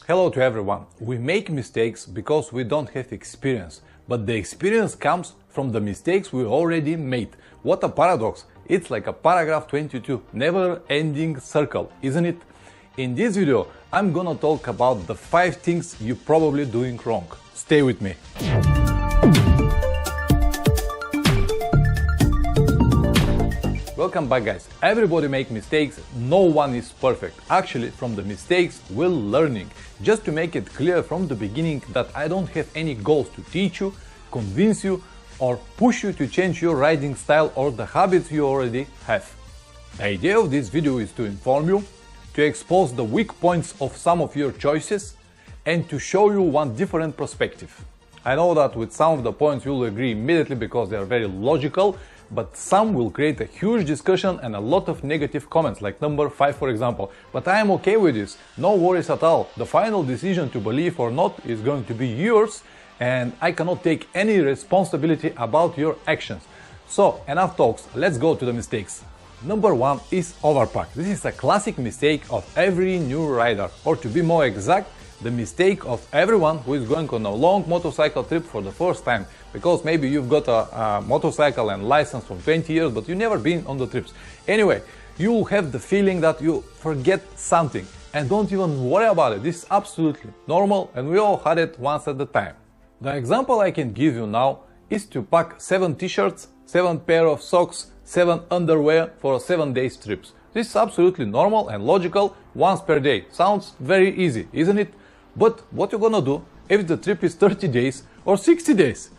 Hello to everyone. We make mistakes because we don't have experience, but the experience comes from the mistakes we already made. What a paradox! It's like a paragraph 22, never-ending circle, isn't it? In this video, I'm gonna talk about the 5 things you're probably doing wrong. Stay with me. Welcome back, guys. Everybody makes mistakes, no one is perfect. Actually, from the mistakes we're learning. Just to make it clear from the beginning that I don't have any goals to teach you, convince you, or push you to change your riding style or the habits you already have. The idea of this video is to inform you, to expose the weak points of some of your choices, and to show you one different perspective. I know that with some of the points you'll agree immediately because they are very logical, but some will create a huge discussion and a lot of negative comments, like number 5 for example. But I am okay with this, no worries at all. The final decision to believe or not is going to be yours, and I cannot take any responsibility about your actions. So enough talks, let's go to the mistakes. Number 1 is overpack. This is a classic mistake of every new rider, or to be more exact, the mistake of everyone who is going on a long motorcycle trip for the first time. Because maybe you've got a motorcycle and license for 20 years, but you've never been on the trips. Anyway, you have the feeling that you forget something, and don't even worry about it. This is absolutely normal, and we all had it once at a time. The example I can give you now is to pack 7 t-shirts, 7 pair of socks, 7 underwear for 7 days trips. This is absolutely normal and logical, once per day. Sounds very easy, isn't it? But what you're gonna do if the trip is 30 days or 60 days?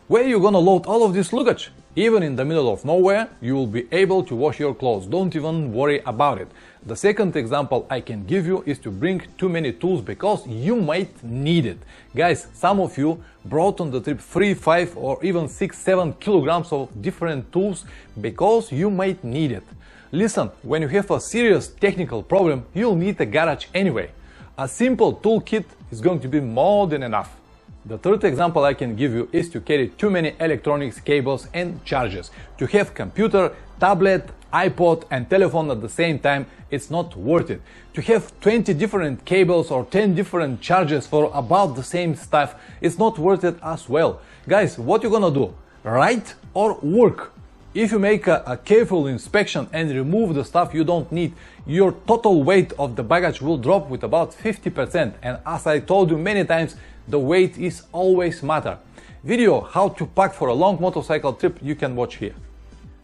Where are you gonna load all of this luggage? Even in the middle of nowhere, you will be able to wash your clothes. Don't even worry about it. The second example I can give you is to bring too many tools because you might need it. Guys, some of you brought on the trip 3, 5 or even 6, 7 kilograms of different tools because you might need it. Listen, when you have a serious technical problem, you'll need a garage anyway. A simple toolkit is going to be more than enough. The third example I can give you is to carry too many electronics, cables and chargers. To have computer, tablet, iPod and telephone at the same time, it's not worth it. To have 20 different cables or 10 different chargers for about the same stuff, it's not worth it as well. Guys, what you gonna do? Ride or work? If you make a careful inspection and remove the stuff you don't need, your total weight of the baggage will drop with about 50%, and as I told you many times, the weight is always matter. Video how to pack for a long motorcycle trip you can watch here.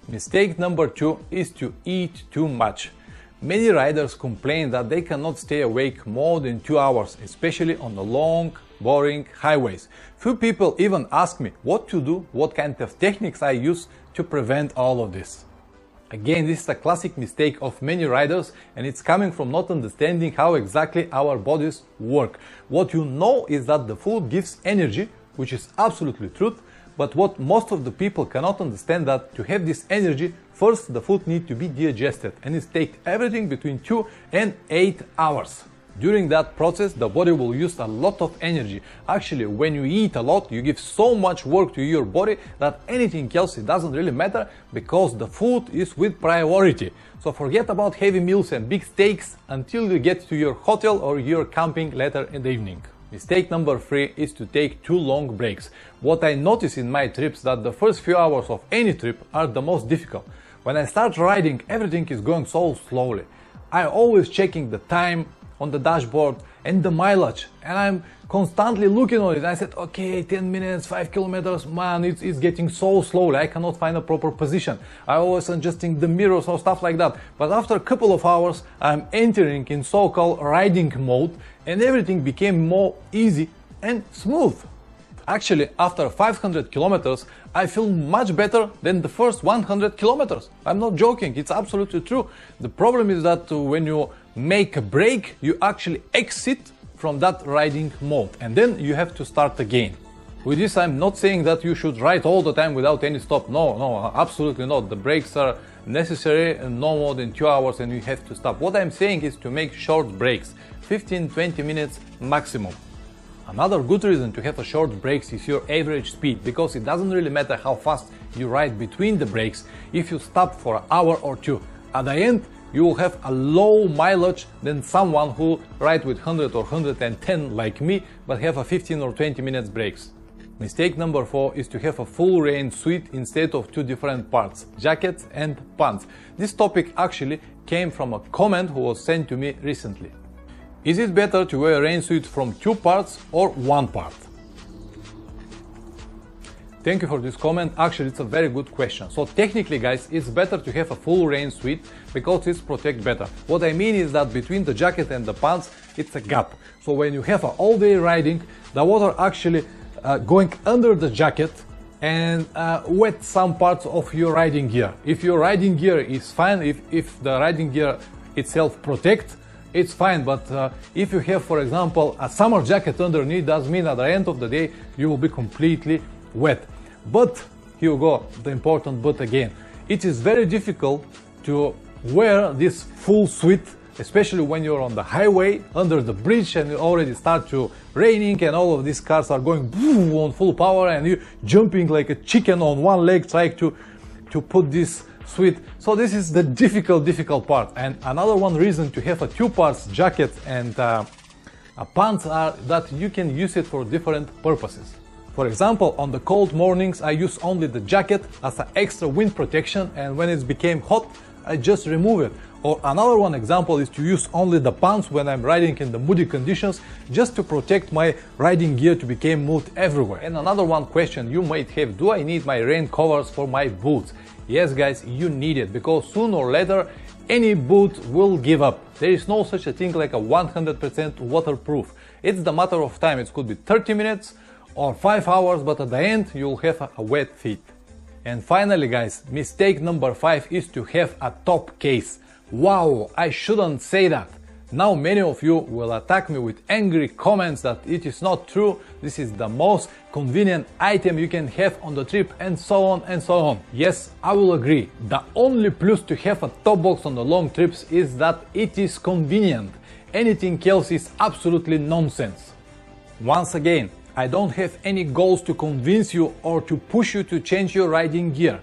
Mistake number 2 is to eat too much. Many riders complain that they cannot stay awake more than 2 hours, especially on the long, boring highways. Few people even ask me what to do, what kind of techniques I use to prevent all of this. Again, this is a classic mistake of many riders, and it's coming from not understanding how exactly our bodies work. What you know is that the food gives energy, which is absolutely truth, but what most of the people cannot understand that to have this energy, first the food needs to be digested, and it takes everything between 2 and 8 hours. During that process, the body will use a lot of energy. Actually, when you eat a lot, you give so much work to your body that anything else, it doesn't really matter because the food is with priority. So forget about heavy meals and big steaks until you get to your hotel or your camping later in the evening. Mistake number 3 is to take too long breaks. What I notice in my trips that the first few hours of any trip are the most difficult. When I start riding, everything is going so slowly. I'm always checking the time on the dashboard and the mileage, and I'm constantly looking on it. I said, okay, 10 minutes, 5 kilometers, man, it's getting so slowly, I cannot find a proper position. I always adjusting the mirrors or stuff like that. But after a couple of hours, I'm entering in so-called riding mode, and everything became more easy and smooth. Actually, after 500 kilometers, I feel much better than the first 100 kilometers. I'm not joking, it's absolutely true. The problem is that when you make a break, you actually exit from that riding mode, and then you have to start again. With this, I'm not saying that you should ride all the time without any stop. No, absolutely not. The breaks are necessary, no more than 2 hours, and you have to stop. What I'm saying is to make short breaks, 15-20 minutes maximum. Another good reason to have a short breaks is your average speed, because it doesn't really matter how fast you ride between the breaks if you stop for an hour or 2. At the end, you will have a low mileage than someone who ride with 100 or 110 like me, but have a 15 or 20 minutes breaks. Mistake number 4 is to have a full rain suit instead of two different parts, jackets and pants. This topic actually came from a comment who was sent to me recently. Is it better to wear a rain suit from two parts or one part? Thank you for this comment. Actually, it's a very good question. So technically, guys, it's better to have a full rain suit because it's protect better. What I mean is that between the jacket and the pants, it's a gap. So when you have an all-day riding, the water actually going under the jacket and wet some parts of your riding gear. If your riding gear is fine, if the riding gear itself protects, it's fine. But if you have, for example, a summer jacket underneath, does mean at the end of the day you will be completely wet. But here you go, the important but again. It is very difficult to wear this full suit, especially when you're on the highway, under the bridge, and it already start to raining and all of these cars are going boom on full power and you jumping like a chicken on one leg trying to put this suit. So this is the difficult part. And another one reason to have a two parts jacket and pants are that you can use it for different purposes. For example, on the cold mornings I use only the jacket as an extra wind protection, and when it became hot I just remove it. Or another one example is to use only the pants when I'm riding in the muddy conditions, just to protect my riding gear to become mud everywhere. And another one question you might have, do I need my rain covers for my boots? Yes guys, you need it, because sooner or later any boot will give up. There is no such a thing like a 100% waterproof. It's the matter of time. It could be 30 minutes or 5 hours, but at the end you'll have a wet feet. And finally guys, mistake number 5 is to have a top case. Wow, I shouldn't say that. Now many of you will attack me with angry comments that it is not true, this is the most convenient item you can have on the trip, and so on and so on. Yes, I will agree. The only plus to have a top box on the long trips is that it is convenient. Anything else is absolutely nonsense. Once again, I don't have any goals to convince you or to push you to change your riding gear.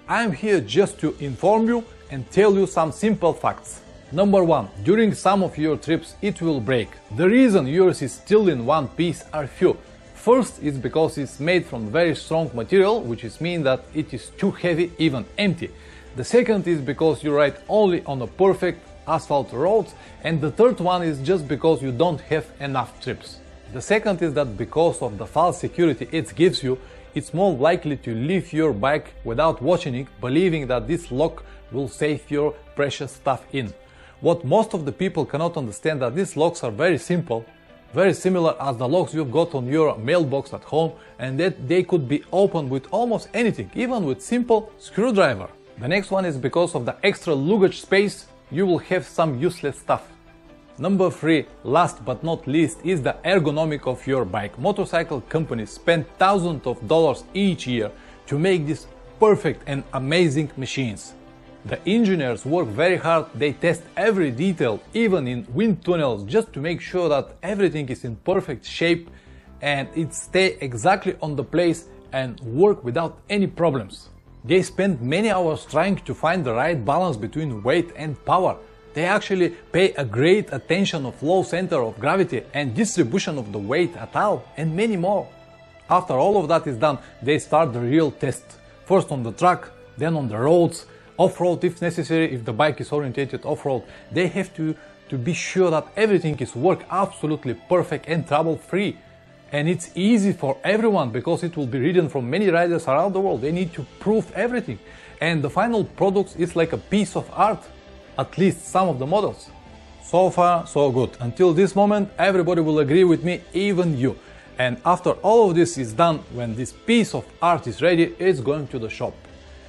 I'm here just to inform you and tell you some simple facts. Number 1. During some of your trips it will break. The reason yours is still in one piece are few. First is because it's made from very strong material, which is mean that it is too heavy even empty. The second is because you ride only on a perfect asphalt roads, and the third one is just because you don't have enough trips. The second is that because of the false security it gives you, it's more likely to leave your bike without watching it, believing that this lock will save your precious stuff in. What most of the people cannot understand that these locks are very simple, very similar as the locks you've got on your mailbox at home, and that they could be opened with almost anything, even with simple screwdriver. The next one is because of the extra luggage space, you will have some useless stuff. Number 3, last but not least, is the ergonomic of your bike. Motorcycle companies spend thousands of dollars each year to make these perfect and amazing machines. The engineers work very hard, they test every detail, even in wind tunnels, just to make sure that everything is in perfect shape and it stays exactly on the place and work without any problems. They spend many hours trying to find the right balance between weight and power. They actually pay a great attention of low center of gravity and distribution of the weight at all, and many more. After all of that is done, they start the real test. First on the track, then on the roads, off-road if necessary, if the bike is orientated off-road. They have to be sure that everything is work absolutely perfect and trouble-free. And it's easy for everyone because it will be ridden from many riders around the world. They need to prove everything. And the final product is like a piece of art. At least some of the models. So far, so good. Until this moment, everybody will agree with me, even you. And after all of this is done, when this piece of art is ready, it's going to the shop.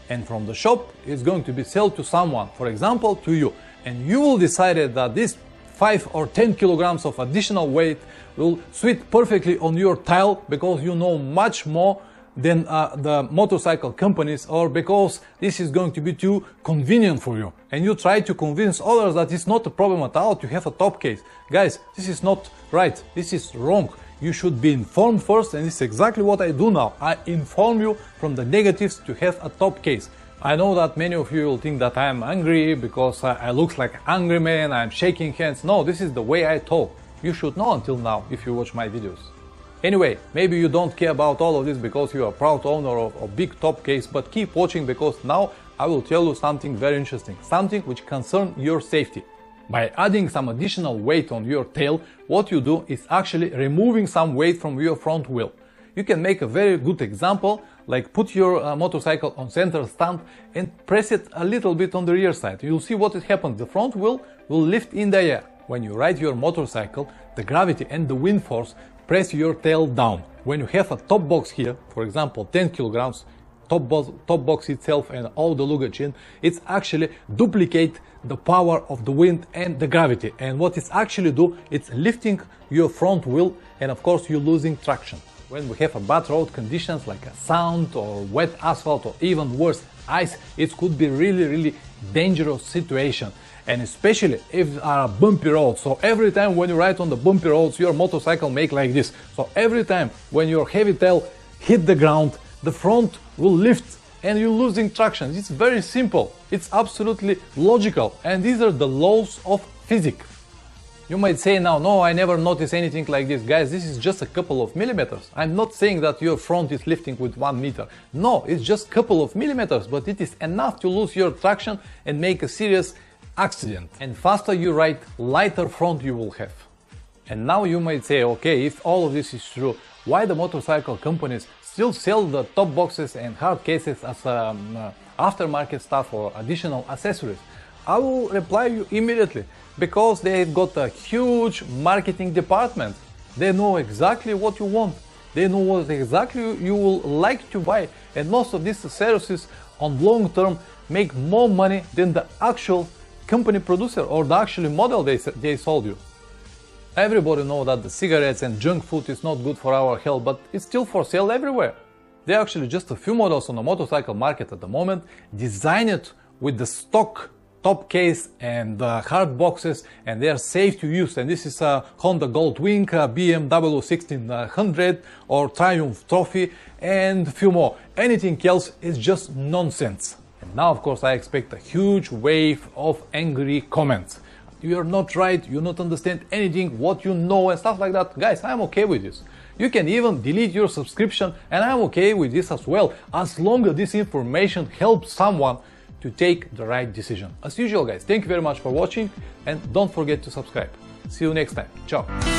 And from the shop, it's going to be sold to someone, for example, to you. And you will decide that this 5 or 10 kilograms of additional weight will fit perfectly on your tile because you know much more than the motorcycle companies, or because this is going to be too convenient for you. And you try to convince others that it's not a problem at all to have a top case. Guys, this is not right, this is wrong. You should be informed first, and this is exactly what I do now. I inform you from the negatives to have a top case. I know that many of you will think that I am angry because I look like an angry man, I'm shaking hands. No, this is the way I talk. You should know until now if you watch my videos. Anyway, maybe you don't care about all of this because you are a proud owner of a big top case, but keep watching because now I will tell you something very interesting, something which concerns your safety. By adding some additional weight on your tail, what you do is actually removing some weight from your front wheel. You can make a very good example, like put your motorcycle on center stand and press it a little bit on the rear side. You'll see what it happens. The front wheel will lift in the air. When you ride your motorcycle, the gravity and the wind force press your tail down. When you have a top box here, for example 10 kilograms, top box itself and all the luggage in, it's actually duplicate the power of the wind and the gravity. And what it's actually do, it's lifting your front wheel, and of course you're losing traction. When we have a bad road conditions like a sand or wet asphalt or even worse ice, it could be really dangerous situation, and especially if there are bumpy roads. So every time when you ride on the bumpy roads, your motorcycle make like this. So every time when your heavy tail hit the ground, the front will lift and you're losing traction. It's very simple, it's absolutely logical, and these are the laws of physics. You might say now, no, I never noticed anything like this. Guys, this is just a couple of millimeters. I'm not saying that your front is lifting with 1 meter. No, it's just a couple of millimeters, but it is enough to lose your traction and make a serious accident. And faster you ride, lighter front you will have. And now you might say, okay, if all of this is true, why the motorcycle companies still sell the top boxes and hard cases as aftermarket stuff or additional accessories? I will reply you immediately, because they've got a huge marketing department. They know exactly what you want. They know what exactly you will like to buy. And most of these services on long term make more money than the actual company producer or the actual model they sold you. Everybody knows that the cigarettes and junk food is not good for our health, but it's still for sale everywhere. There are actually just a few models on the motorcycle market at the moment designed with the stock top case and hard boxes, and they are safe to use. And this is a Honda Goldwing, BMW 1600 or Triumph Trophy and a few more. Anything else is just nonsense. And now of course I expect a huge wave of angry comments. You're not right, you don't understand anything, what you know and stuff like that. Guys, I'm okay with this. You can even delete your subscription and I'm okay with this as well, as long as this information helps someone to take the right decision. As usual guys, thank you very much for watching and don't forget to subscribe. See you next time. Ciao.